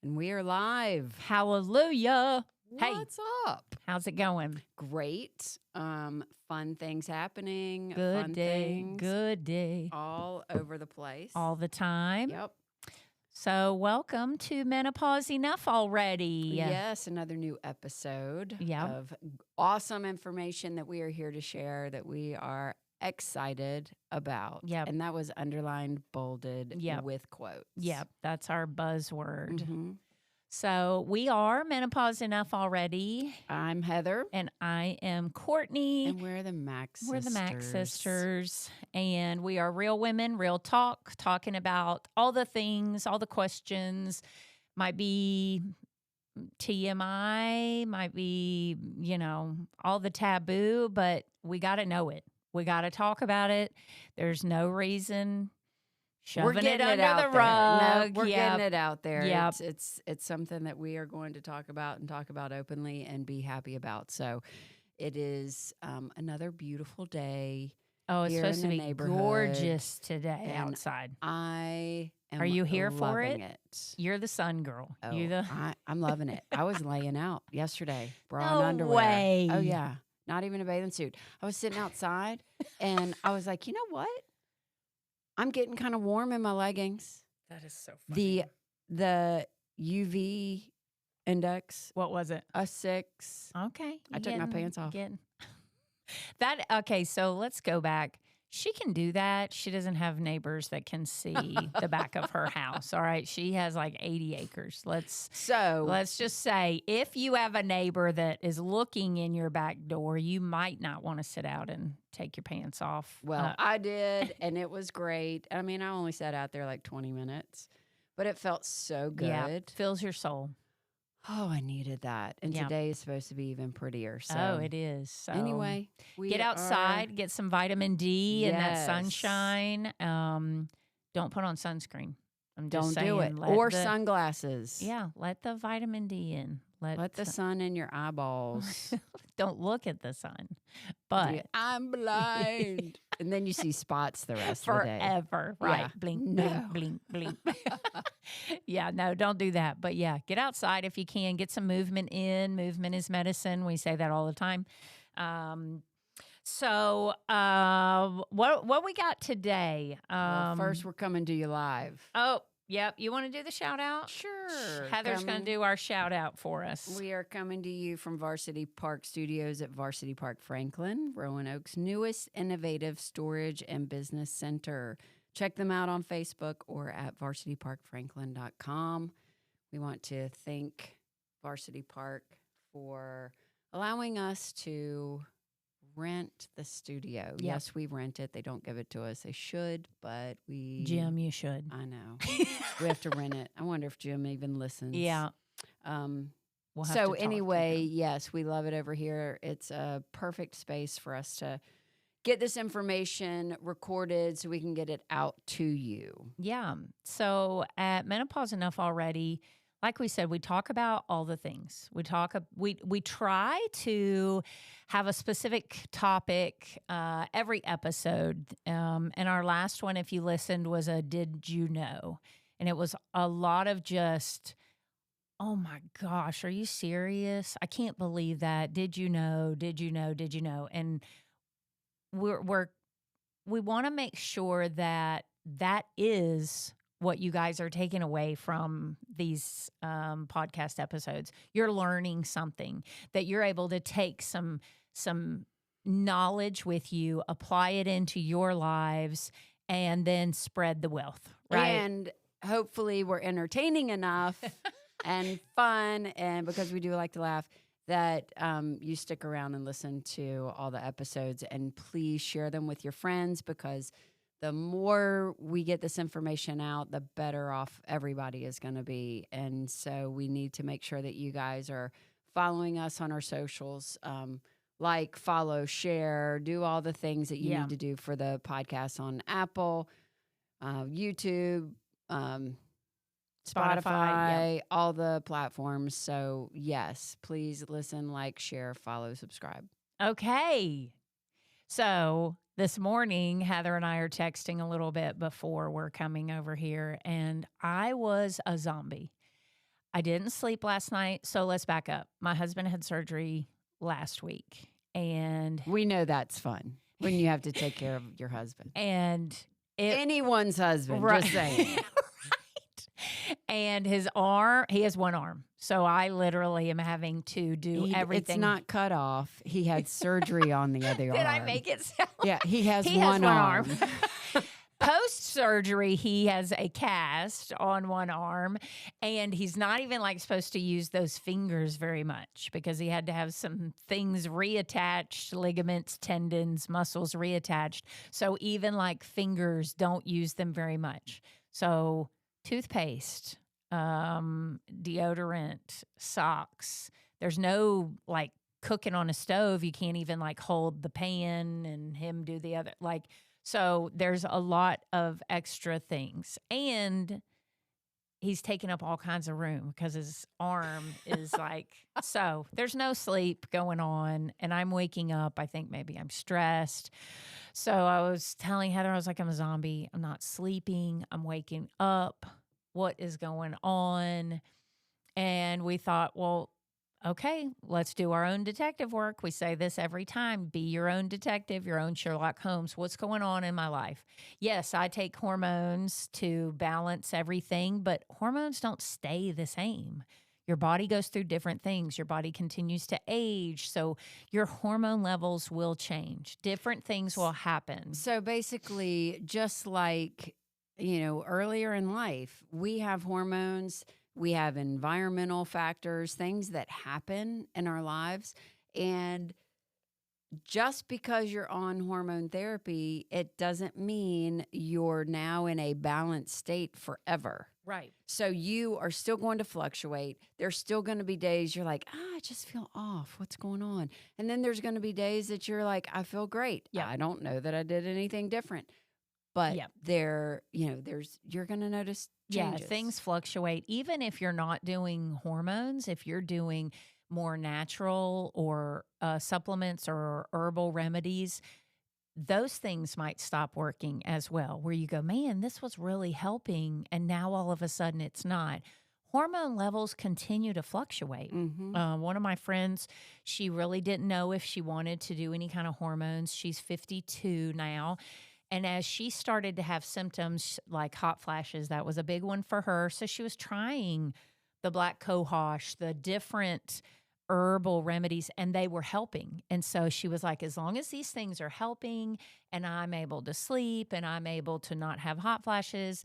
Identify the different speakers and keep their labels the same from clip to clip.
Speaker 1: And we are live.
Speaker 2: Hallelujah. Hey,
Speaker 1: What's up?
Speaker 2: how's it going?
Speaker 1: Great. Fun things happening.
Speaker 2: Good
Speaker 1: fun
Speaker 2: day.
Speaker 1: things
Speaker 2: Good day.
Speaker 1: all over the place.
Speaker 2: All the time.
Speaker 1: Yep.
Speaker 2: So, welcome to Menopause Enough Already.
Speaker 1: Yes, another new episode
Speaker 2: Yep.
Speaker 1: of awesome information that we are here to share that we are excited about.
Speaker 2: Yep.
Speaker 1: And that was underlined, bolded
Speaker 2: Yep.
Speaker 1: with quotes.
Speaker 2: Yep, that's our buzzword.
Speaker 1: Mhm.
Speaker 2: So, we are Menopause Enough Already.
Speaker 1: I'm Heather.
Speaker 2: And I am Courtney.
Speaker 1: And we're the Mac Sisters.
Speaker 2: We're the Mac Sisters. And we are real women, real talk, talking about all the things, all the questions. Might be TMI, might be, all the taboo, but we got to know it. We got to talk about it. There's no reason shoving it under the rug.
Speaker 1: No, we're getting it out there.
Speaker 2: Yep.
Speaker 1: It's something that we are going to talk about and talk about openly and be happy about. So it is another beautiful day.
Speaker 2: Oh, it's
Speaker 1: here
Speaker 2: supposed to
Speaker 1: in the
Speaker 2: be
Speaker 1: neighborhood,
Speaker 2: gorgeous today
Speaker 1: and
Speaker 2: outside.
Speaker 1: I am
Speaker 2: Are you here for
Speaker 1: loving
Speaker 2: it?
Speaker 1: it.
Speaker 2: You're the sun girl.
Speaker 1: Oh, I'm loving it. I was laying out yesterday, bra
Speaker 2: No
Speaker 1: and underwear.
Speaker 2: way.
Speaker 1: Oh yeah, not even a bathing suit. I was sitting outside, and I was like, you know what? I'm getting kind of warm in my leggings.
Speaker 2: That is so funny.
Speaker 1: The UV index,
Speaker 2: What was it?
Speaker 1: a 6.
Speaker 2: Okay.
Speaker 1: I took my pants off.
Speaker 2: Okay, so let's go back. She can do that. She doesn't have neighbors that can see the back of her house. All right. She has like 80 acres. Let's just say if you have a neighbor that is looking in your back door, you might not want to sit out and take your pants off.
Speaker 1: Well, I did, and it was great. I mean, I only sat out there like 20 minutes, but it felt so good.
Speaker 2: Yeah, fills your soul.
Speaker 1: Oh, I needed that. And
Speaker 2: Yeah.
Speaker 1: today is supposed to be even prettier. So
Speaker 2: Oh, it is. So
Speaker 1: anyway,
Speaker 2: get outside, get some vitamin D and that
Speaker 1: Yes.
Speaker 2: sunshine. Don't put on sunscreen. I'm just
Speaker 1: Don't
Speaker 2: saying,
Speaker 1: do it. Or sunglasses.
Speaker 2: Yeah, let the vitamin D in.
Speaker 1: Let the sun in your eyeballs.
Speaker 2: Don't look at the sun. But
Speaker 1: I'm blind. And then you see spots the rest of the day.
Speaker 2: forever, right?
Speaker 1: Yeah.
Speaker 2: Blink,
Speaker 1: No.
Speaker 2: blink, blink, blink. Yeah, no, don't do that. But yeah, get outside if you can. Get some movement in. Movement is medicine. We say that all the time. So what we got today?
Speaker 1: Well, first, we're coming to you live.
Speaker 2: Oh, yep. You want to do the shout out?
Speaker 1: Sure.
Speaker 2: Heather's going to do our shout out for us.
Speaker 1: We are coming to you from Varsity Park Studios at Varsity Park Franklin, Roanoke's newest innovative storage and business center. Check them out on Facebook or at varsityparkfranklin.com. We want to thank Varsity Park for allowing us to rent the studio.
Speaker 2: Yep.
Speaker 1: Yes, we rent it. They don't give it to us. They should, but we...
Speaker 2: Jim, you should.
Speaker 1: I know. We have to rent it. I wonder if Jim even listens.
Speaker 2: Yeah. We'll have to talk to
Speaker 1: Anyway,
Speaker 2: him.
Speaker 1: yes, we love it over here. It's a perfect space for us to get this information recorded so we can get it out to you.
Speaker 2: Yeah. So at Menopause Enough Already, like we said, we talk about all the things. We try to have a specific topic every episode. And our last one, if you listened, was a Did You Know? And it was a lot of just, oh my gosh, are you serious? I can't believe that. Did you know? Did you know? Did you know? And we want to make sure that is what you guys are taking away from these podcast episodes. You're learning something, that you're able to take some knowledge with you, apply it into your lives, and then spread the wealth, right?
Speaker 1: And hopefully we're entertaining enough and fun, and because we do like to laugh, that you stick around and listen to all the episodes. And please share them with your friends, because the more we get this information out, the better off everybody is going to be. And so we need to make sure that you guys are following us on our socials, like, follow, share, do all the things that you need to do for the podcast on Apple, YouTube, Spotify, all the platforms. So yes, please listen, like, share, follow, subscribe.
Speaker 2: Okay. So this morning, Heather and I are texting a little bit before we're coming over here, and I was a zombie. I didn't sleep last night. So let's back up. My husband had surgery last week, and
Speaker 1: We know that's fun when you have to take care of your husband.
Speaker 2: and it
Speaker 1: Anyone's husband,
Speaker 2: right.
Speaker 1: just saying.
Speaker 2: Right. And his arm, he has one arm. So I literally am having to do everything.
Speaker 1: It's not cut off. He had surgery on the other arm.
Speaker 2: Did I make it sound
Speaker 1: Yeah, he has
Speaker 2: he
Speaker 1: one
Speaker 2: has
Speaker 1: arm.
Speaker 2: Post-surgery, he has a cast on one arm, and he's not even like supposed to use those fingers very much because he had to have some things reattached, ligaments, tendons, muscles reattached. So even like fingers, don't use them very much. So toothpaste, deodorant, socks. There's no like cooking on a stove. You can't even like hold the pan and him do the other like. So there's a lot of extra things. And he's taking up all kinds of room because his arm is like, so there's no sleep going on. And I'm waking up. I think maybe I'm stressed. So I was telling Heather, I was like, I'm a zombie. I'm not sleeping. I'm waking up. What is going on? And we thought, well, okay, let's do our own detective work. We say this every time. Be your own detective, your own Sherlock Holmes. What's going on in my life? Yes, I take hormones to balance everything, but hormones don't stay the same. Your body goes through different things. Your body continues to age. So your hormone levels will change. Different things will happen.
Speaker 1: So basically, just like, earlier in life, we have hormones. We have environmental factors, things that happen in our lives. And just because you're on hormone therapy, it doesn't mean you're now in a balanced state forever.
Speaker 2: Right.
Speaker 1: So you are still going to fluctuate. There's still going to be days you're like, I just feel off. What's going on? And then there's going to be days that you're like, I feel great.
Speaker 2: Yeah.
Speaker 1: I don't know that I did anything different. But you're going to notice changes.
Speaker 2: Yeah, things fluctuate. Even if you're not doing hormones, if you're doing more natural or supplements or herbal remedies, those things might stop working as well, where you go, man, this was really helping. And now all of a sudden it's not. Hormone levels continue to fluctuate.
Speaker 1: Mm-hmm.
Speaker 2: One of my friends, she really didn't know if she wanted to do any kind of hormones. She's 52 now. And as she started to have symptoms like hot flashes, that was a big one for her. So she was trying the black cohosh, the different herbal remedies, and they were helping. And so she was like, as long as these things are helping and I'm able to sleep and I'm able to not have hot flashes,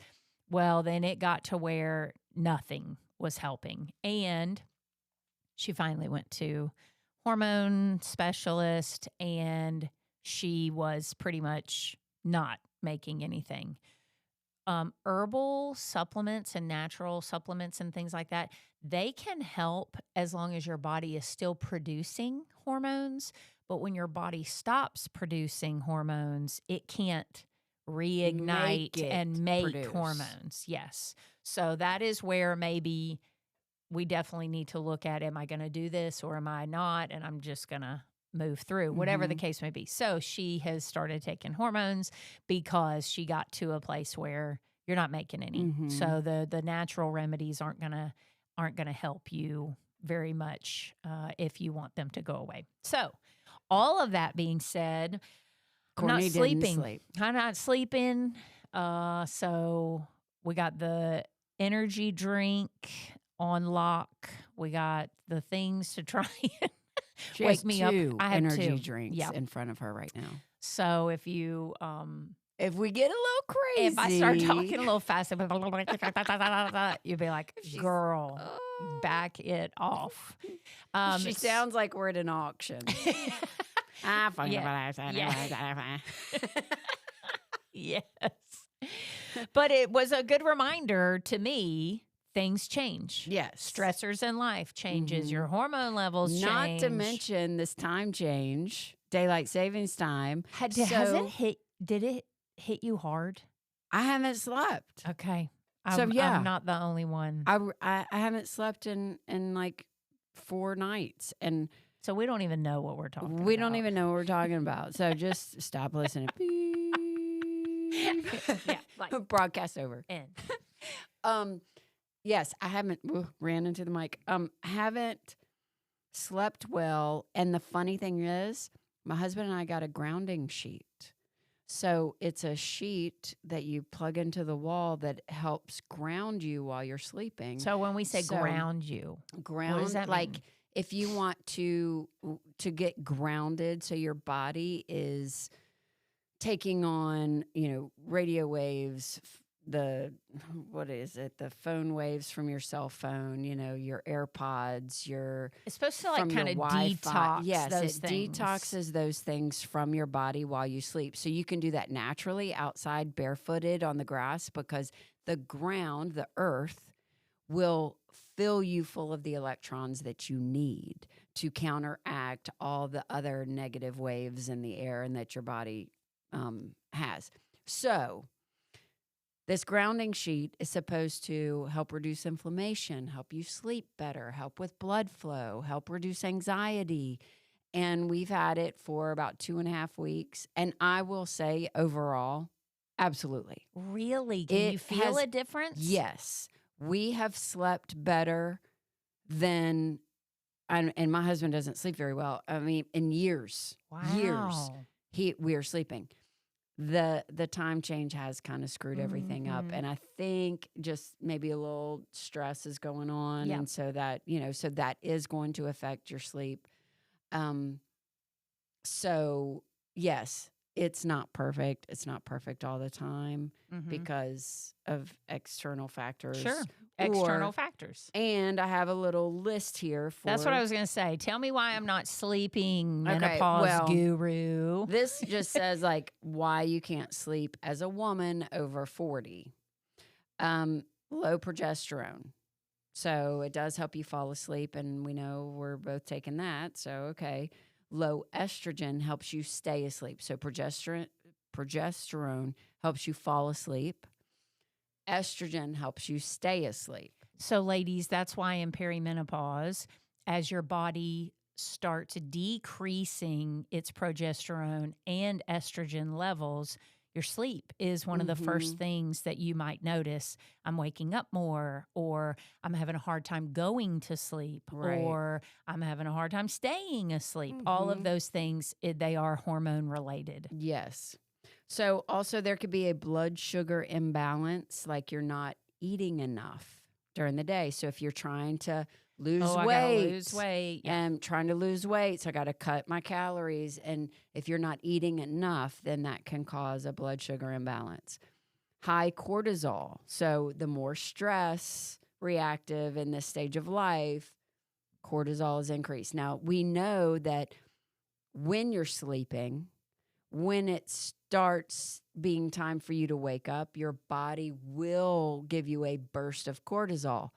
Speaker 2: well, then it got to where nothing was helping. And she finally went to hormone specialist, and she was pretty much not making anything. Herbal supplements and natural supplements and things like that, they can help as long as your body is still producing hormones. But when your body stops producing hormones, it can't reignite and make hormones. Yes. So that is where maybe we definitely need to look at, am I going to do this or am I not? And I'm just going to move through, whatever the case may be. So she has started taking hormones because she got to a place where you're not making any. So the natural remedies aren't gonna help you very much if you want them to go away. So all of that being said,
Speaker 1: Courtney didn't sleep.
Speaker 2: I'm not sleeping. So we got the energy drink on lock. We got the things to try and
Speaker 1: She
Speaker 2: wake
Speaker 1: has
Speaker 2: me
Speaker 1: two
Speaker 2: up. I have
Speaker 1: energy
Speaker 2: two.
Speaker 1: drinks in front of her right now.
Speaker 2: So if you
Speaker 1: if we get a little crazy,
Speaker 2: if I start talking a little fast, you'll be like, girl, back it off.
Speaker 1: She sounds like we're at an auction.
Speaker 2: Yes. But it was a good reminder to me. Things change.
Speaker 1: Yes.
Speaker 2: Stressors in life changes. Your hormone levels change.
Speaker 1: Not to mention this time change, daylight savings time.
Speaker 2: Did it hit you hard?
Speaker 1: I haven't slept.
Speaker 2: Okay.
Speaker 1: I'm
Speaker 2: not the only one.
Speaker 1: I haven't slept in like 4 nights. And
Speaker 2: so we don't even know what we're talking about.
Speaker 1: We don't even know what we're talking about. So just stop listening.
Speaker 2: Yeah. Like,
Speaker 1: broadcast over.
Speaker 2: End.
Speaker 1: Yes, I haven't ran into the mic. Haven't slept well. And the funny thing is, my husband and I got a grounding sheet. So it's a sheet that you plug into the wall that helps ground you while you're sleeping.
Speaker 2: So when we say
Speaker 1: So
Speaker 2: ground you,
Speaker 1: ground,
Speaker 2: what does that
Speaker 1: like
Speaker 2: mean?
Speaker 1: if you want to get grounded, so your body is taking on, radio waves, the what is it? The phone waves from your cell phone, your AirPods, your
Speaker 2: It's supposed to like
Speaker 1: from your
Speaker 2: kind of
Speaker 1: Wi-Fi.
Speaker 2: detox
Speaker 1: Yes,
Speaker 2: those
Speaker 1: it
Speaker 2: things.
Speaker 1: detoxes those things from your body while you sleep. So you can do that naturally outside barefooted on the grass because the ground, the earth, will fill you full of the electrons that you need to counteract all the other negative waves in the air and that your body has. So this grounding sheet is supposed to help reduce inflammation, help you sleep better, help with blood flow, help reduce anxiety. And we've had it for about 2.5 weeks. And I will say overall, absolutely.
Speaker 2: Really? Can
Speaker 1: It
Speaker 2: you feel
Speaker 1: has-
Speaker 2: a difference?
Speaker 1: Yes. We have slept better than, and my husband doesn't sleep very well. I mean, in years, years,
Speaker 2: Wow.
Speaker 1: we are sleeping. The time change has kind of screwed everything up,
Speaker 2: Mhm.
Speaker 1: and I think just maybe a little stress is going on,
Speaker 2: Yep.
Speaker 1: and so that so that is going to affect your sleep. Um, so yes, it's not perfect. It's not perfect all the time
Speaker 2: Mhm.
Speaker 1: because of external factors.
Speaker 2: Sure. External
Speaker 1: Or,
Speaker 2: factors.
Speaker 1: and I have a little list here for.
Speaker 2: That's what I was going to say. Tell me why I'm not sleeping,
Speaker 1: Okay,
Speaker 2: menopause
Speaker 1: well,
Speaker 2: guru.
Speaker 1: This just says like why you can't sleep as a woman over 40. Low progesterone. So it does help you fall asleep, and we know we're both taking that. So okay. Low estrogen helps you stay asleep. So progesterone helps you fall asleep. Estrogen helps you stay asleep.
Speaker 2: So, ladies, that's why in perimenopause, as your body starts decreasing its progesterone and estrogen levels, your sleep is one of the first things that you might notice. I'm waking up more, or I'm having a hard time going to sleep,
Speaker 1: Right.
Speaker 2: or I'm having a hard time staying asleep. All of those things, they are hormone related.
Speaker 1: Yes. So also there could be a blood sugar imbalance, like you're not eating enough during the day. So if you're trying to lose
Speaker 2: I gotta
Speaker 1: weight,
Speaker 2: lose weight. Yeah.
Speaker 1: and trying to lose weight, so I got to cut my calories. And if you're not eating enough, then that can cause a blood sugar imbalance. High cortisol. So the more stress reactive in this stage of life, cortisol is increased. Now, we know that when you're sleeping, when it starts being time for you to wake up, your body will give you a burst of cortisol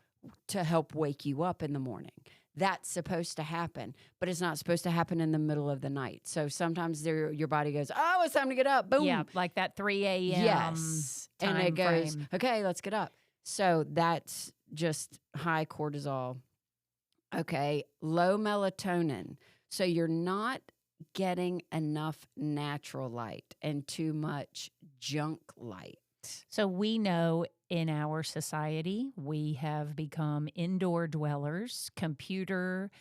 Speaker 1: to help wake you up in the morning. That's supposed to happen, but it's not supposed to happen in the middle of the night. So sometimes your body goes, oh, it's time to get up. Boom.
Speaker 2: Yeah, like that 3 a.m.
Speaker 1: Yes. And it
Speaker 2: time
Speaker 1: goes,
Speaker 2: frame.
Speaker 1: okay, let's get up. So that's just high cortisol. Okay. Low melatonin. So you're not getting enough natural light and too much junk light.
Speaker 2: So we know in our society, we have become indoor dwellers, computer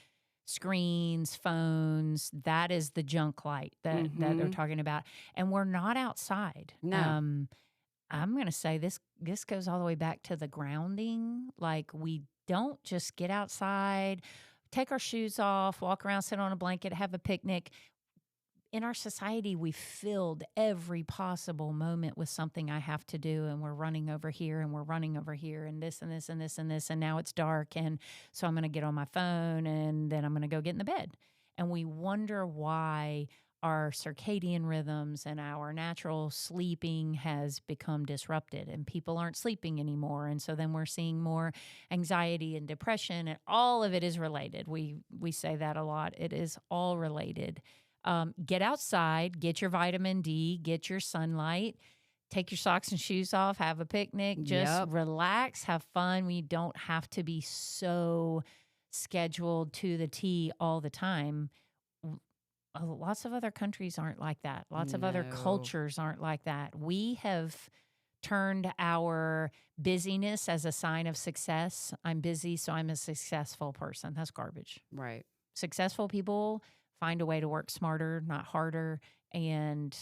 Speaker 2: screens, phones. That is the junk light that they're talking about. And we're not outside.
Speaker 1: No.
Speaker 2: I'm going to say this goes all the way back to the grounding. Like we don't just get outside, take our shoes off, walk around, sit on a blanket, have a picnic. In our society, we filled every possible moment with something I have to do, and we're running over here and we're running over here and this and this and this and this, and now it's dark, and so I'm going to get on my phone and then I'm going to go get in the bed. And we wonder why our circadian rhythms and our natural sleeping has become disrupted, and people aren't sleeping anymore, and so then we're seeing more anxiety and depression, and all of it is related. We say that a lot. It is all related. Get outside, get your vitamin D, get your sunlight, take your socks and shoes off, have a picnic, just relax, have fun. We don't have to be so scheduled to the T all the time. Lots of other countries aren't like that. Lots of other
Speaker 1: No.
Speaker 2: cultures aren't like that. We have turned our busyness as a sign of success. I'm busy, so I'm a successful person. That's garbage.
Speaker 1: Right.
Speaker 2: Successful people find a way to work smarter, not harder, and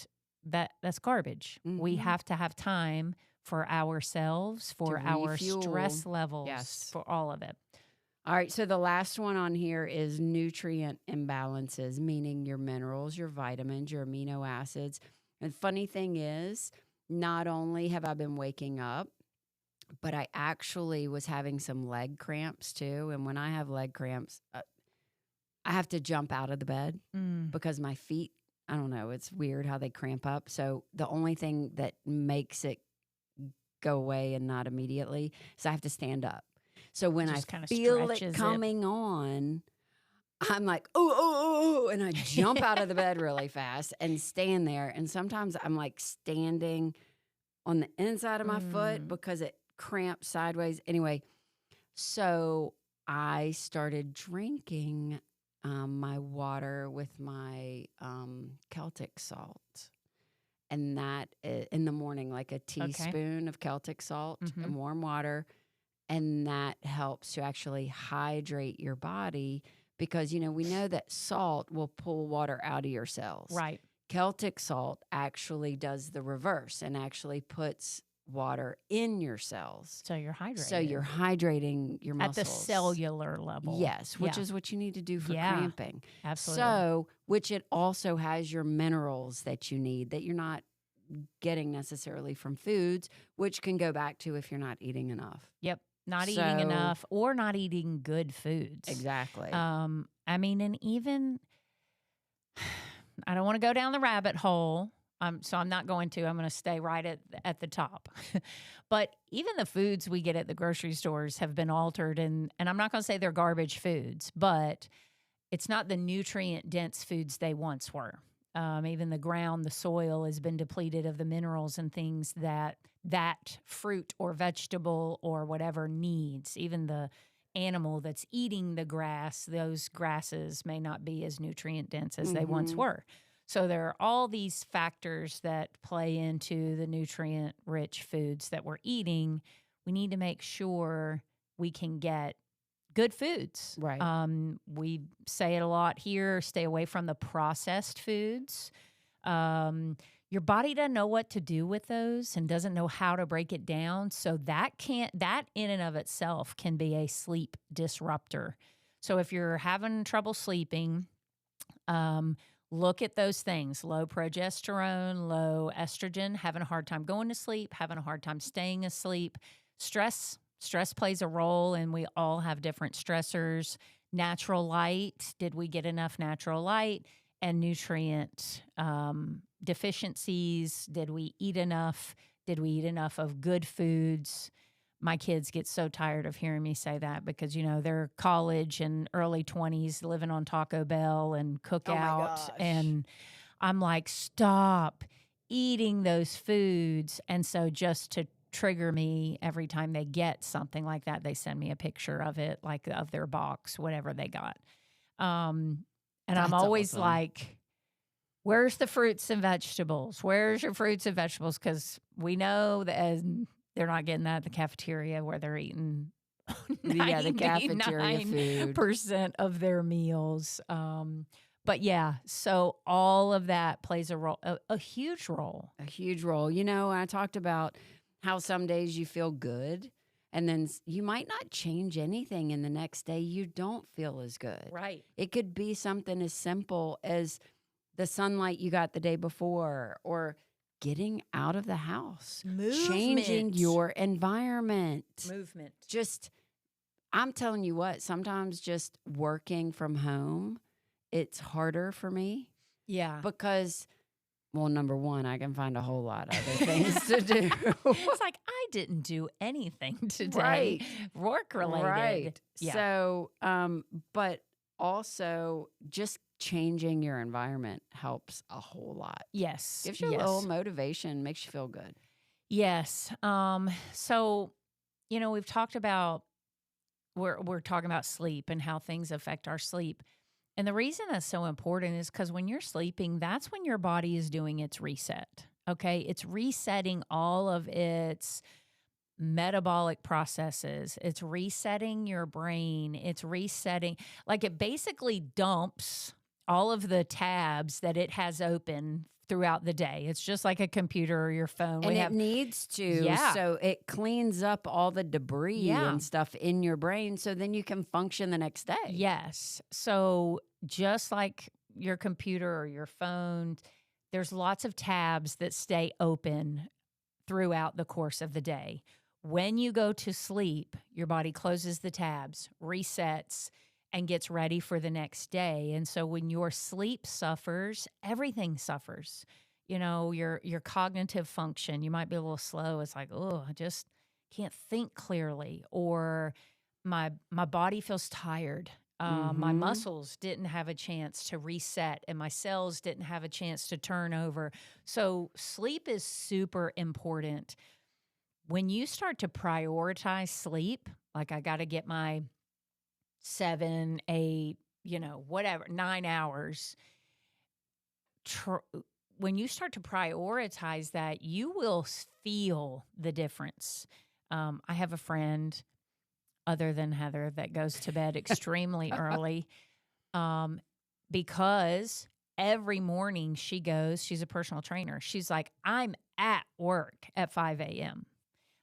Speaker 2: that's garbage. We have to have time for ourselves, for our
Speaker 1: refuel.
Speaker 2: stress levels,
Speaker 1: Yes.
Speaker 2: for all of it.
Speaker 1: All right. So the last one on here is nutrient imbalances, meaning your minerals, your vitamins, your amino acids. And funny thing is, not only have I been waking up, but I actually was having some leg cramps too. And when I have leg cramps, I have to jump out of the bed because my feet, I don't know, it's weird how they cramp up. So the only thing that makes it go away and not immediately is I have to stand up. So when I feel it coming on, I'm like, oh, and I jump out of the bed really fast and stand there. And sometimes I'm like standing on the inside of my foot because it cramps sideways. Anyway, so I started drinking my water with my Celtic salt. And that in the morning, like a teaspoon of Celtic salt and warm water. And that helps to actually hydrate your body because, we know that salt will pull water out of your cells.
Speaker 2: Right.
Speaker 1: Celtic salt actually does the reverse and actually puts water in your cells.
Speaker 2: So you're hydrated.
Speaker 1: So you're hydrating your muscles.
Speaker 2: At the cellular level.
Speaker 1: Yes, which is what you need to do for cramping.
Speaker 2: Absolutely.
Speaker 1: So, which it also has your minerals that you need that you're not getting necessarily from foods, which can go back to if you're not eating enough.
Speaker 2: Yep. Not eating enough or not eating good foods.
Speaker 1: Exactly.
Speaker 2: I mean, and even, I don't want to go down the rabbit hole, so I'm not going to. I'm going to stay right at the top. But even the foods we get at the grocery stores have been altered, and I'm not going to say they're garbage foods, but it's not the nutrient-dense foods they once were. Even the ground, the soil has been depleted of the minerals and things that fruit or vegetable or whatever needs. Even the animal that's eating the grass, those grasses may not be as nutrient dense as they once were. So there are all these factors that play into the nutrient-rich foods that we're eating. We need to make sure we can get good foods.
Speaker 1: Right.
Speaker 2: We say it a lot here, stay away from the processed foods. Your body doesn't know what to do with those and doesn't know how to break it down. So that in and of itself can be a sleep disruptor. So if you're having trouble sleeping, look at those things: low progesterone, low estrogen, having a hard time going to sleep, having a hard time staying asleep. Stress plays a role, and we all have different stressors. Natural light. Did we get enough natural light? And nutrient deficiencies. Did we eat enough? Did we eat enough of good foods? My kids get so tired of hearing me say that because, they're college and early 20s living on Taco Bell and Cookout. And I'm like, stop eating those foods. And so just to trigger me every time they get something like that, they send me a picture of it, like of their box, whatever they got. And that's I'm always awesome. Like, where's the fruits and vegetables? Where's your fruits and vegetables? Because we know that they're not getting that at the cafeteria where they're eating
Speaker 1: the cafeteria food
Speaker 2: % of their meals. But yeah, so all of that plays a role, a huge role.
Speaker 1: A huge role. I talked about how some days you feel good, and then you might not change anything, and the next day you don't feel as good.
Speaker 2: Right.
Speaker 1: It could be something as simple as the sunlight you got the day before, or getting out of the house, changing your environment.
Speaker 2: Movement.
Speaker 1: I'm telling you what, sometimes just working from home, it's harder for me.
Speaker 2: Yeah.
Speaker 1: Because, well, number one, I can find a whole lot of other things to do.
Speaker 2: It's like, I didn't do anything today.
Speaker 1: Right.
Speaker 2: Work related.
Speaker 1: Right.
Speaker 2: Yeah.
Speaker 1: So, but also just changing your environment helps a whole lot.
Speaker 2: Yes.
Speaker 1: Gives you a little motivation, makes you feel good.
Speaker 2: Yes. So, we've talked about, we're talking about sleep and how things affect our sleep. And the reason that's so important is because when you're sleeping, that's when your body is doing its reset. Okay. It's resetting all of its metabolic processes. It's resetting your brain. It's resetting, like it basically dumps all of the tabs that it has open throughout the day. It's just like a computer or your phone.
Speaker 1: And it needs to. So it cleans up all the debris and stuff in your brain so then you can function the next day.
Speaker 2: Yes. So just like your computer or your phone, there's lots of tabs that stay open throughout the course of the day. When you go to sleep, your body closes the tabs, resets, and gets ready for the next day. And so when your sleep suffers, everything suffers. You know, your cognitive function, you might be a little slow. It's like, oh, I just can't think clearly. Or my body feels tired. My muscles didn't have a chance to reset and my cells didn't have a chance to turn over. So sleep is super important. When you start to prioritize sleep, like I got to get my 7, 8, whatever, 9 hours. When you start to prioritize that, you will feel the difference. I have a friend, other than Heather, that goes to bed extremely early because every morning she's a personal trainer. She's like, I'm at work at 5 a.m.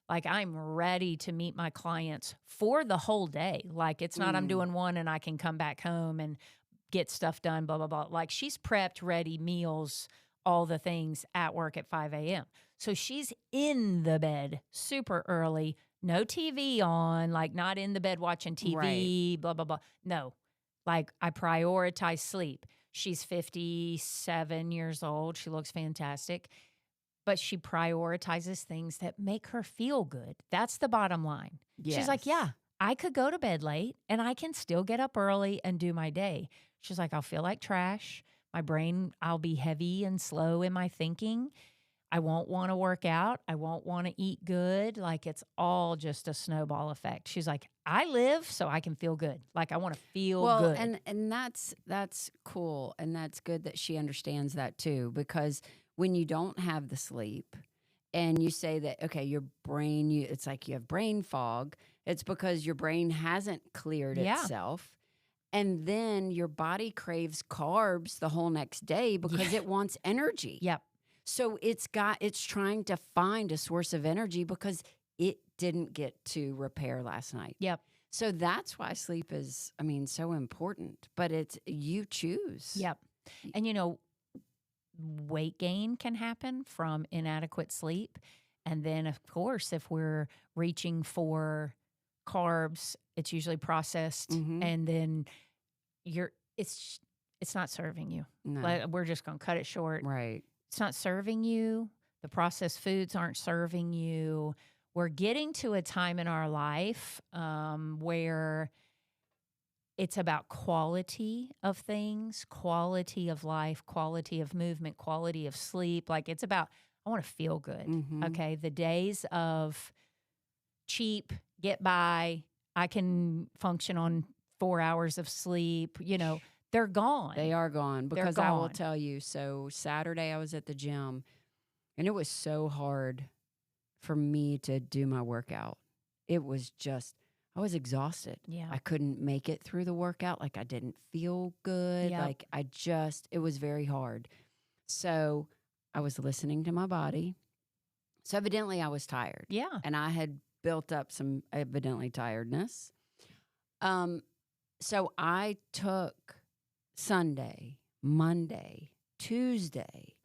Speaker 2: Like I'm ready to meet my clients for the whole day. Like it's not I'm doing one and I can come back home and get stuff done, blah, blah, blah. Like she's prepped, ready, meals, all the things at work at 5 a.m. So she's in the bed super early, no TV on, like not in the bed watching TV, blah, blah, blah. No, like I prioritize sleep. She's 57 years old. She looks fantastic. But she prioritizes things that make her feel good. That's the bottom line.
Speaker 1: Yes.
Speaker 2: She's like, yeah, I could go to bed late and I can still get up early and do my day. She's like, I'll feel like trash. My brain, I'll be heavy and slow in my thinking. I won't want to work out. I won't want to eat good. Like it's all just a snowball effect. She's like, I live so I can feel good. Like I want to feel good.
Speaker 1: And that's cool. And that's good that she understands that too, because when you don't have the sleep and you say that, okay, your brain, it's like you have brain fog. It's because your brain hasn't cleared itself. And then your body craves carbs the whole next day because it wants energy.
Speaker 2: Yep.
Speaker 1: So it's trying to find a source of energy because it didn't get to repair last night.
Speaker 2: Yep.
Speaker 1: So that's why sleep is, so important, but it's you choose.
Speaker 2: Yep. And weight gain can happen from inadequate sleep. And then of course, if we're reaching for carbs, it's usually processed and then it's not serving you.
Speaker 1: No.
Speaker 2: Like, we're just going to cut it short.
Speaker 1: Right.
Speaker 2: It's not serving you. The processed foods aren't serving you. We're getting to a time in our life where it's about quality of things, quality of life, quality of movement, quality of sleep. Like it's about, I want to feel good. Okay. The days of cheap, get by, I can function on 4 hours of sleep, they're gone.
Speaker 1: They are gone because I will tell you. So Saturday I was at the gym and it was so hard for me to do my workout. It was just, I was exhausted.
Speaker 2: Yeah.
Speaker 1: I couldn't make it through the workout. Like I didn't feel good.
Speaker 2: Yep.
Speaker 1: Like it was very hard. So I was listening to my body. So evidently I was tired.
Speaker 2: Yeah.
Speaker 1: And I had built up some evidently tiredness. So I took Sunday, Monday, Tuesday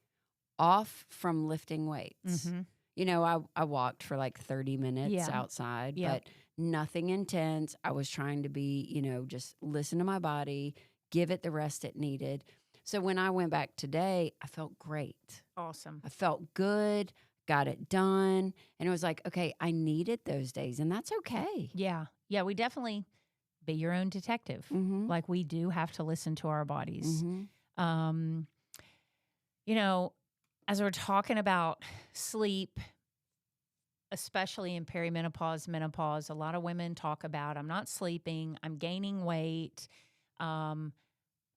Speaker 1: off from lifting weights. I walked for like 30 minutes outside, but nothing intense. I was trying to be, just listen to my body, give it the rest it needed. So when I went back today, I felt great.
Speaker 2: Awesome.
Speaker 1: I felt good, got it done. And it was like, okay, I needed those days and that's okay.
Speaker 2: Yeah. Yeah. We definitely be your own detective. Like we do have to listen to our bodies. As we're talking about sleep, especially in perimenopause, menopause, a lot of women talk about, I'm not sleeping, I'm gaining weight.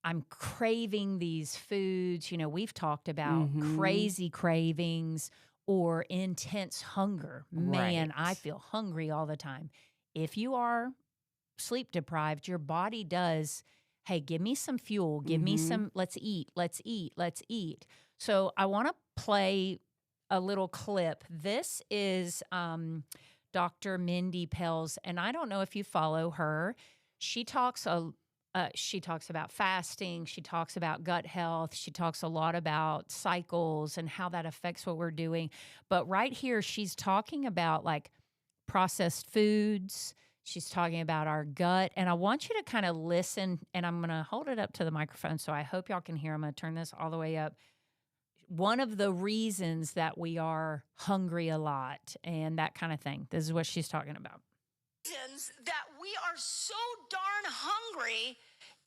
Speaker 2: I'm craving these foods. We've talked about
Speaker 1: Mhm.
Speaker 2: crazy cravings or intense hunger. Man, I
Speaker 1: Right.
Speaker 2: feel hungry all the time. If you are sleep deprived, your body does, hey, give me some fuel, give me
Speaker 1: Mhm.
Speaker 2: some, let's eat, let's eat, let's eat. So I want to play a little clip. This is Dr. Mindy Pels, and I don't know if you follow her. She talks she talks about fasting. She talks about gut health. She talks a lot about cycles and how that affects what we're doing. But right here, she's talking about like processed foods. She's talking about our gut. And I want you to kind of listen. And I'm going to hold it up to the microphone. So I hope y'all can hear. I'm going to turn this all the way up. One of the reasons that we are hungry a lot and that kind of thing. This is what she's talking about.
Speaker 3: Reasons that we are so darn hungry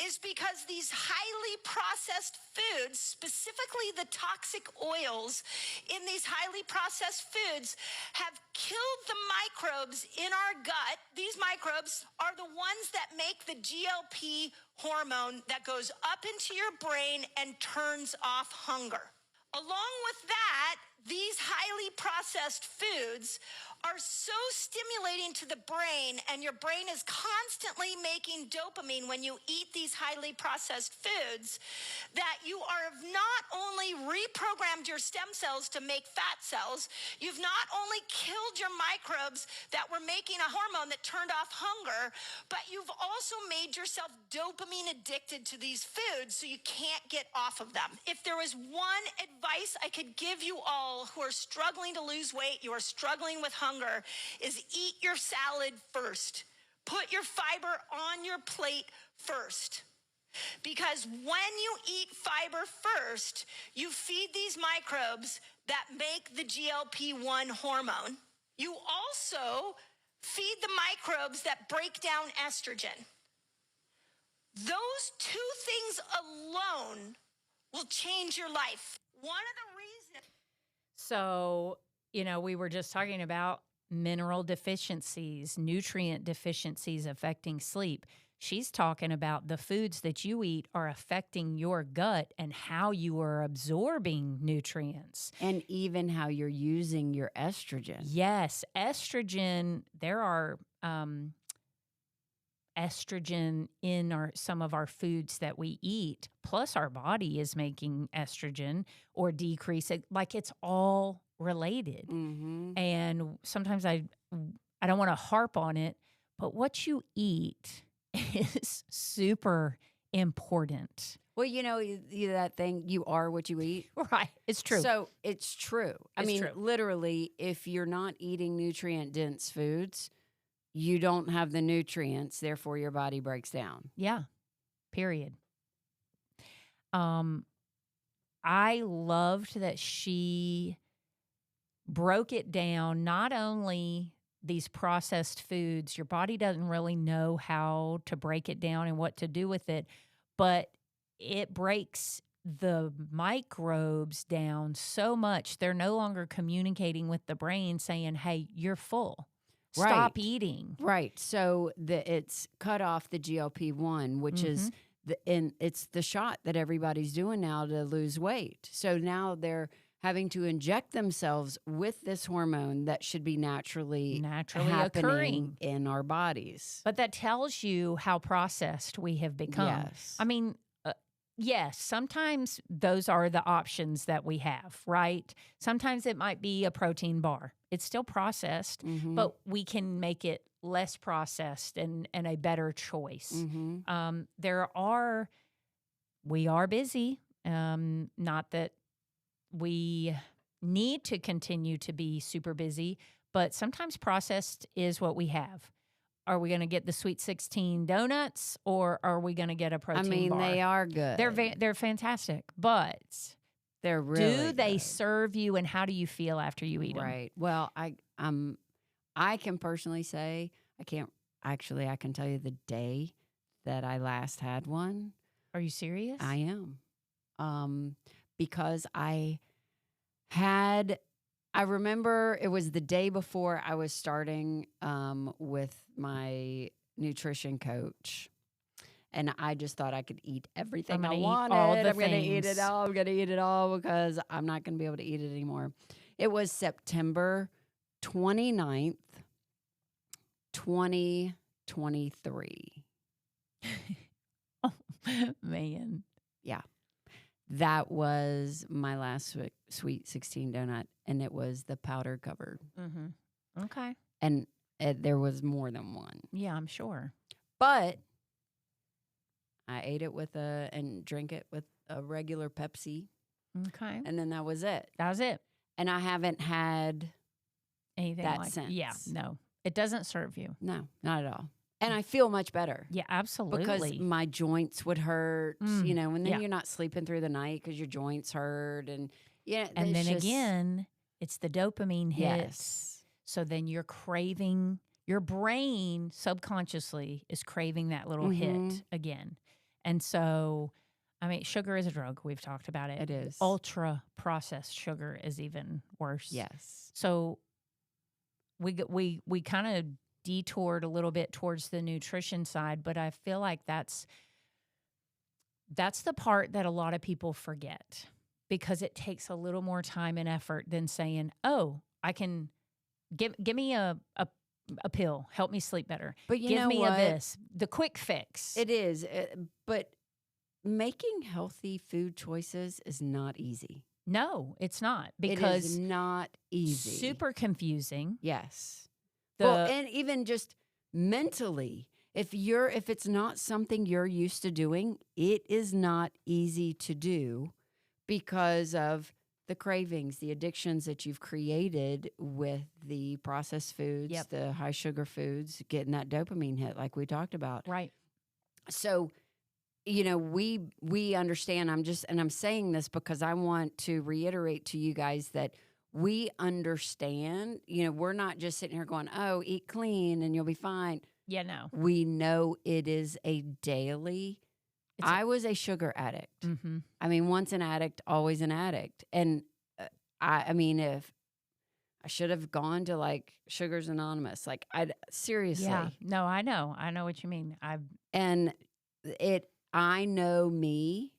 Speaker 3: is because these highly processed foods, specifically the toxic oils in these highly processed foods, have killed the microbes in our gut. These microbes are the ones that make the GLP hormone that goes up into your brain and turns off hunger. Along with that, these highly processed foods are so stimulating to the brain, and your brain is constantly making dopamine when you eat these highly processed foods, that you have not only reprogrammed your stem cells to make fat cells, you've not only killed your microbes that were making a hormone that turned off hunger, but you've also made yourself dopamine addicted to these foods, so you can't get off of them. If there was one advice I could give you all who are struggling to lose weight, you are struggling with hunger, is eat your salad first. Put your fiber on your plate first. Because when you eat fiber first, you feed these microbes that make the GLP-1 hormone. You also feed the microbes that break down estrogen. Those two things alone will change your life. One of the reasons.
Speaker 2: So, we were just talking about mineral deficiencies, nutrient deficiencies affecting sleep. She's talking about the foods that you eat are affecting your gut and how you are absorbing nutrients.
Speaker 1: And even how you're using your estrogen.
Speaker 2: Yes, estrogen, there are estrogen in some of our foods that we eat, plus our body is making estrogen or decrease it. Like it's all related.
Speaker 1: Mm-hmm.
Speaker 2: And sometimes I don't want to harp on it, but what you eat is super important.
Speaker 1: Well, that thing, you are what you eat.
Speaker 2: Right. It's true.
Speaker 1: So it's true. I mean,
Speaker 2: true.
Speaker 1: literally, if you're not eating nutrient-dense foods, you don't have the nutrients, therefore your body breaks down.
Speaker 2: Yeah. Period. I loved that she broke it down, not only these processed foods, your body doesn't really know how to break it down and what to do with it, but it breaks the microbes down so much they're no longer communicating with the brain saying, hey, you're full. Stop
Speaker 1: Right.
Speaker 2: eating.
Speaker 1: Right. So it's cut off the GLP-1, which is it's the shot that everybody's doing now to lose weight. So now they're having to inject themselves with this hormone that should be naturally happening
Speaker 2: occurring
Speaker 1: in our bodies.
Speaker 2: But that tells you how processed we have become.
Speaker 1: Yes.
Speaker 2: I mean, yes, sometimes those are the options that we have, right? Sometimes it might be a protein bar. It's still processed,
Speaker 1: Mm-hmm.
Speaker 2: but we can make it less processed and a better choice.
Speaker 1: Mm-hmm.
Speaker 2: We are busy. Not that we need to continue to be super busy, but sometimes processed is what we have. Are we going to get the Sweet 16 donuts or are we going to get a protein bar?
Speaker 1: They are good.
Speaker 2: They're fantastic, but
Speaker 1: They're really
Speaker 2: do they
Speaker 1: good.
Speaker 2: serve you and how do you feel after you eat them?
Speaker 1: Right. Well, I can personally say I can tell you the day that I last had one.
Speaker 2: Are you serious?
Speaker 1: I am. Because I remember it was the day before I was starting with my nutrition coach. And I just thought I could eat everything
Speaker 2: I'm
Speaker 1: I
Speaker 2: gonna eat
Speaker 1: wanted.
Speaker 2: all the
Speaker 1: I'm going to eat it
Speaker 2: things.
Speaker 1: all. I'm going to eat it all because I'm not going to be able to eat it anymore. It was September 29th, 2023.
Speaker 2: Oh, man.
Speaker 1: Yeah. That was my last Sweet 16 donut, and it was the powder covered.
Speaker 2: Mm-hmm. Okay.
Speaker 1: And there was more than one.
Speaker 2: Yeah, I'm sure.
Speaker 1: But I ate it and drank it with a regular Pepsi,
Speaker 2: Okay.
Speaker 1: and then that was it.
Speaker 2: That was it.
Speaker 1: And I haven't had
Speaker 2: Anything
Speaker 1: that
Speaker 2: like
Speaker 1: since.
Speaker 2: Yeah, no. It doesn't serve you.
Speaker 1: No, not at all. And I feel much better.
Speaker 2: Yeah, absolutely.
Speaker 1: Because my joints would hurt,
Speaker 2: Mm,
Speaker 1: and then
Speaker 2: yeah.
Speaker 1: you're not sleeping through the night because your joints hurt. And
Speaker 2: and then
Speaker 1: just,
Speaker 2: again, it's the dopamine hit.
Speaker 1: yes.
Speaker 2: So then you're craving, your brain subconsciously is craving that little hit again. And so, I mean, sugar is a drug. We've talked about it.
Speaker 1: It is.
Speaker 2: Ultra processed sugar is even worse.
Speaker 1: Yes.
Speaker 2: So we kind of detoured a little bit towards the nutrition side, but I feel like that's the part that a lot of people forget because it takes a little more time and effort than saying, "Oh, I can give me a pill, help me sleep better.
Speaker 1: But you
Speaker 2: give
Speaker 1: know
Speaker 2: me
Speaker 1: what?
Speaker 2: a this, the quick fix."
Speaker 1: It is. But making healthy food choices is not easy.
Speaker 2: No, it's not
Speaker 1: It is
Speaker 2: because
Speaker 1: not easy.
Speaker 2: super confusing.
Speaker 1: Yes.
Speaker 2: The
Speaker 1: Well, and even just mentally, if it's not something you're used to doing, it is not easy to do because of the cravings, the addictions that you've created with the processed foods,
Speaker 2: Yep.
Speaker 1: the high sugar foods, getting that dopamine hit like we talked about.
Speaker 2: right.
Speaker 1: So, we understand. I'm saying this because I want to reiterate to you guys that we understand. We're not just sitting here going, "Oh, eat clean and you'll be fine."
Speaker 2: Yeah, no.
Speaker 1: We know it is a daily. I was a sugar addict.
Speaker 2: Mm-hmm.
Speaker 1: I mean, once an addict, always an addict. And I mean, if I should have gone to like Sugars Anonymous, like seriously.
Speaker 2: Yeah. No, I know what you mean.
Speaker 1: I know me.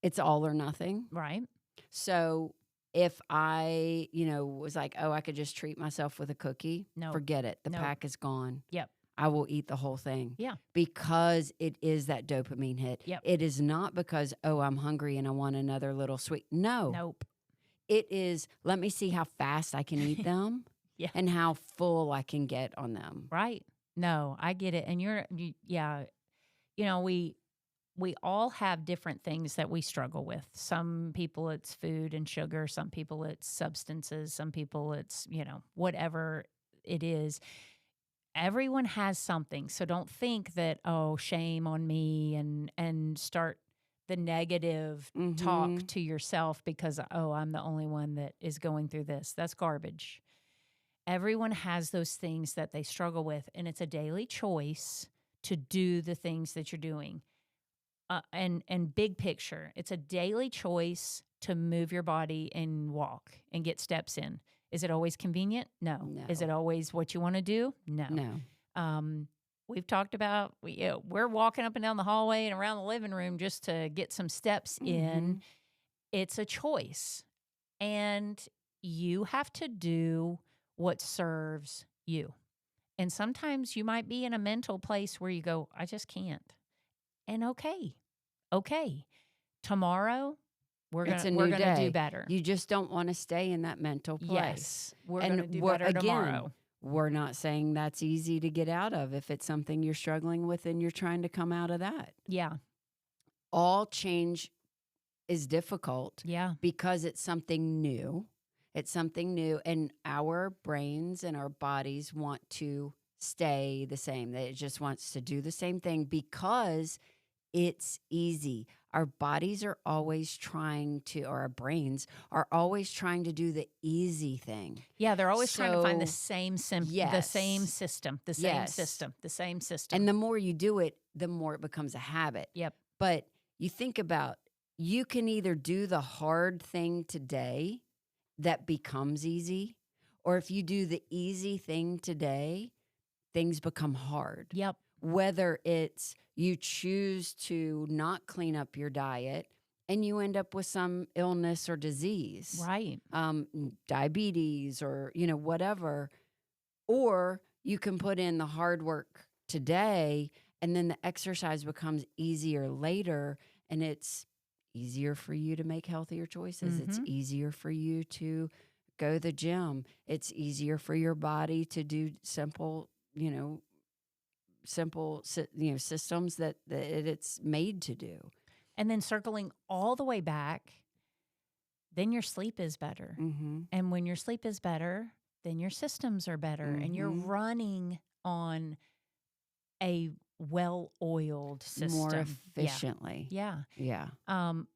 Speaker 1: It's all or nothing.
Speaker 2: Right.
Speaker 1: So if I, was like, "Oh, I could just treat myself with a cookie,"
Speaker 2: No.
Speaker 1: forget it. The
Speaker 2: No.
Speaker 1: pack is gone.
Speaker 2: Yep.
Speaker 1: I will eat the whole thing.
Speaker 2: Yeah.
Speaker 1: Because it is that dopamine hit.
Speaker 2: Yep.
Speaker 1: It is not because, "Oh, I'm hungry and I want another little sweet." No.
Speaker 2: Nope.
Speaker 1: It is, let me see how fast I can eat them
Speaker 2: Yeah.
Speaker 1: and how full I can get on them.
Speaker 2: Right. No, I get it. And yeah, we all have different things that we struggle with. Some people it's food and sugar. Some people it's substances. Some people it's, whatever it is. Everyone has something. So don't think that, "Oh, shame on me," and start the negative talk to yourself because, "Oh, I'm the only one that is going through this." That's garbage. Everyone has those things that they struggle with, and it's a daily choice to do the things that you're doing. And big picture, it's a daily choice to move your body and walk and get steps in. Is it always convenient? No. Is it always what you want to do? No.
Speaker 1: No.
Speaker 2: We've talked about we're walking up and down the hallway and around the living room just to get some steps in. It's a choice, and you have to do what serves you. And sometimes you might be in a mental place where you go, "I just can't." And okay. Tomorrow we're gonna do better.
Speaker 1: You just don't want to stay in that mental place.
Speaker 2: Yes, we're gonna do better tomorrow.
Speaker 1: We're not saying that's easy to get out of if it's something you're struggling with and you're trying to come out of that.
Speaker 2: Yeah.
Speaker 1: All change is difficult.
Speaker 2: Yeah.
Speaker 1: Because it's something new. It's something new, and our brains and our bodies want to stay the same. It just wants to do the same thing because it's easy. Our bodies are always trying to, or our brains are always trying to do the easy thing.
Speaker 2: Yeah, they're always trying to find the
Speaker 1: So,
Speaker 2: same the
Speaker 1: yes.
Speaker 2: same system, the same
Speaker 1: Yes.
Speaker 2: system, the same system.
Speaker 1: And the more you do it, the more it becomes a habit.
Speaker 2: Yep.
Speaker 1: But you think about, you can either do the hard thing today that becomes easy, or if you do the easy thing today, things become hard.
Speaker 2: Yep.
Speaker 1: whether it's you choose to not clean up your diet and you end up with some illness or disease,
Speaker 2: Right.
Speaker 1: Diabetes or, whatever, or you can put in the hard work today and then the exercise becomes easier later, and it's easier for you to make healthier choices. It's
Speaker 2: Mhm.
Speaker 1: easier for you to go to the gym. It's easier for your body to do simple systems that it's made to do.
Speaker 2: And then circling all the way back, then your sleep is better.
Speaker 1: Mm-hmm.
Speaker 2: And when your sleep is better, then your systems are better. And you're
Speaker 1: Mhm.
Speaker 2: running on a well-oiled system.
Speaker 1: More
Speaker 2: Yeah.
Speaker 1: efficiently.
Speaker 2: Yeah.
Speaker 1: Yeah.
Speaker 2: And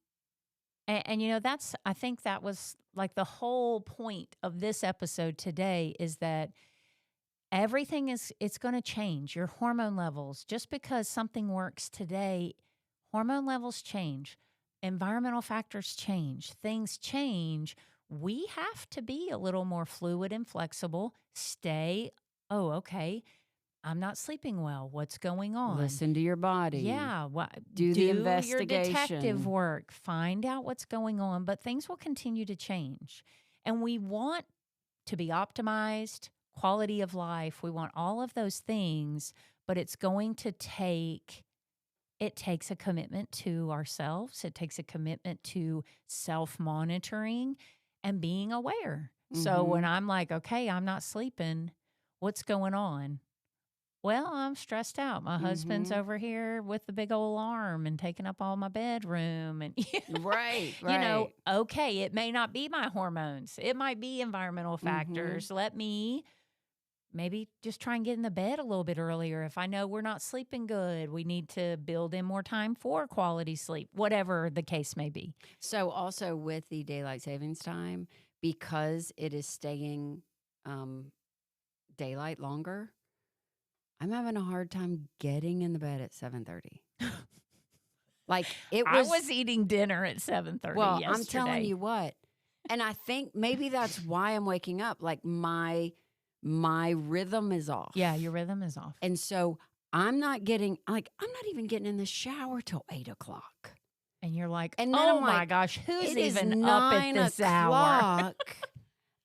Speaker 2: I think that was like the whole point of this episode today, is that everything it's going to change. Your hormone levels, just because something works today, hormone levels change, environmental factors change, things change. We have to be a little more fluid and flexible. Okay, I'm not sleeping well. What's going on?
Speaker 1: Listen to your body.
Speaker 2: Yeah.
Speaker 1: Do the
Speaker 2: your detective
Speaker 1: investigation.
Speaker 2: work. Find out what's going on. But things will continue to change. And we want to be optimized, quality of life. We want all of those things, but it takes a commitment to ourselves. It takes a commitment to self-monitoring and being aware. So
Speaker 1: Mhm.
Speaker 2: when I'm like, okay, I'm not sleeping, what's going on? Well, I'm stressed out. My husband's
Speaker 1: Mhm.
Speaker 2: over here with the big old arm and taking up all my bedroom. And,
Speaker 1: Right.
Speaker 2: okay, it may not be my hormones. It might be environmental factors. Let me maybe just try and get in the bed a little bit earlier. If I know we're not sleeping good, we need to build in more time for quality sleep, whatever the case may be.
Speaker 1: So also with the daylight savings time, because it is staying daylight longer, I'm having a hard time getting in the bed at 7:30. Like
Speaker 2: I was eating dinner at 7:30
Speaker 1: well,
Speaker 2: yesterday.
Speaker 1: I'm telling you what. And I think maybe that's why I'm waking up. Like my rhythm is off.
Speaker 2: Yeah, your rhythm is off.
Speaker 1: And so I'm not even getting in the shower till 8:00.
Speaker 2: And you're like,
Speaker 1: And then
Speaker 2: oh
Speaker 1: I'm
Speaker 2: my
Speaker 1: like,
Speaker 2: gosh, who's
Speaker 1: it is
Speaker 2: even up at
Speaker 1: 9
Speaker 2: this hour?
Speaker 1: o'clock.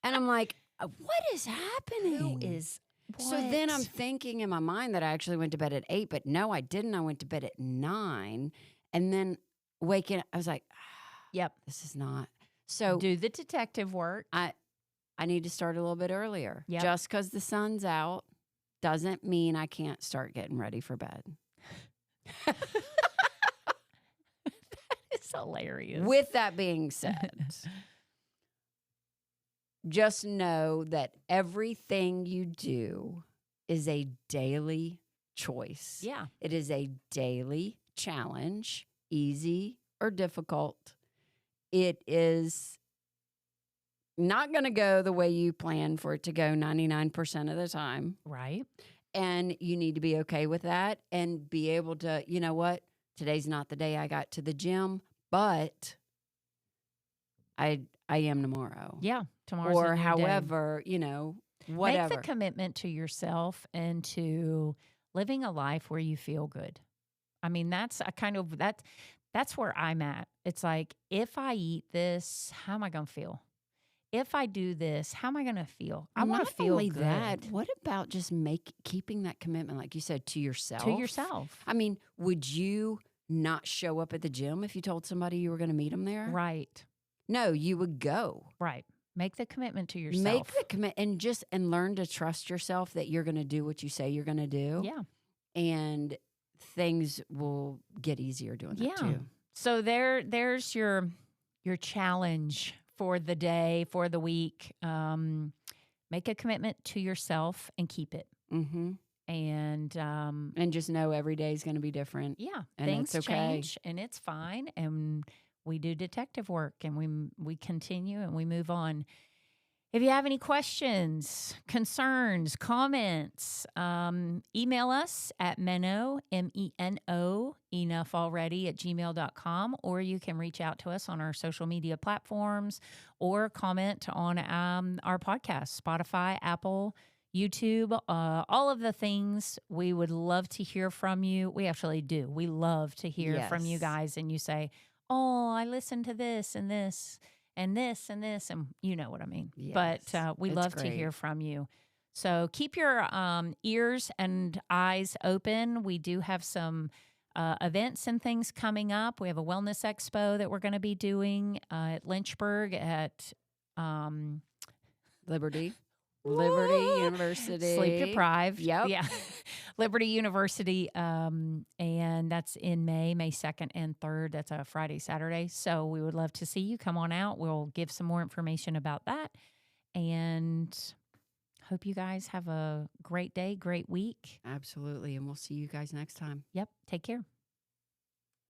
Speaker 1: And I'm like, what is happening?
Speaker 2: Who is
Speaker 1: So then I'm
Speaker 2: what?
Speaker 1: thinking in my mind that I actually went to bed at 8, but no, I didn't. I went to bed at 9. And then waking up, I was like,
Speaker 2: Yep.
Speaker 1: this is not. So
Speaker 2: Do the detective work.
Speaker 1: I need to start a little bit earlier.
Speaker 2: Yep.
Speaker 1: Just because the sun's out doesn't mean I can't start getting ready for bed.
Speaker 2: It's hilarious.
Speaker 1: With that being said, just know that everything you do is a daily choice.
Speaker 2: Yeah.
Speaker 1: It is a daily challenge, easy or difficult. It is not going to go the way you plan for it to go 99% of the time.
Speaker 2: Right.
Speaker 1: And you need to be okay with that and be able to, you know what? Today's not the day I got to the gym, but I am tomorrow.
Speaker 2: Yeah. Tomorrow's
Speaker 1: Or
Speaker 2: a new day.
Speaker 1: however, whatever.
Speaker 2: Make the commitment to yourself and to living a life where you feel good. I mean, that's where I'm at. It's like, if I eat this, how am I going to feel? If I do this, how am I going to feel? I want to feel
Speaker 1: only
Speaker 2: good.
Speaker 1: that. What about just keeping that commitment, like you said, to yourself?
Speaker 2: To yourself.
Speaker 1: I mean, would you not show up at the gym if you told somebody you were going to meet them there?
Speaker 2: Right.
Speaker 1: No, you would go.
Speaker 2: Right. Make the commitment to yourself.
Speaker 1: Make the commitment and learn to trust yourself that you're going to do what you say you're going to do.
Speaker 2: Yeah.
Speaker 1: And things will get easier doing that too.
Speaker 2: So there's your challenge for the day, for the week. Make a commitment to yourself and keep it.
Speaker 1: Mm-hmm.
Speaker 2: And
Speaker 1: just know every day is going to be different.
Speaker 2: Yeah,
Speaker 1: and
Speaker 2: things
Speaker 1: it's okay.
Speaker 2: change and it's fine. And we do detective work and we continue and we move on. If you have any questions, concerns, comments, email us at Meno, MENO, enough already at gmail.com, or you can reach out to us on our social media platforms or comment on our podcast, Spotify, Apple, YouTube, all of the things. We would love to hear from you. We actually do. We love to hear from you
Speaker 1: Yes.
Speaker 2: guys. And you say, oh, I listened to this and this and this and this. And you know what I mean. But
Speaker 1: Yes.
Speaker 2: we
Speaker 1: It's
Speaker 2: love to
Speaker 1: great.
Speaker 2: hear from you. So keep your ears and eyes open. We do have some events and things coming up. We have a wellness expo that we're going to be doing at Lynchburg at
Speaker 1: Liberty
Speaker 2: Woo!
Speaker 1: University.
Speaker 2: Sleep deprived.
Speaker 1: Yep.
Speaker 2: Yeah. Liberty University. And that's in May 2nd and 3rd. That's a Friday, Saturday. So we would love to see you. Come on out. We'll give some more information about that. And hope you guys have a great day, great week.
Speaker 1: Absolutely. And we'll see you guys next time.
Speaker 2: Yep. Take care.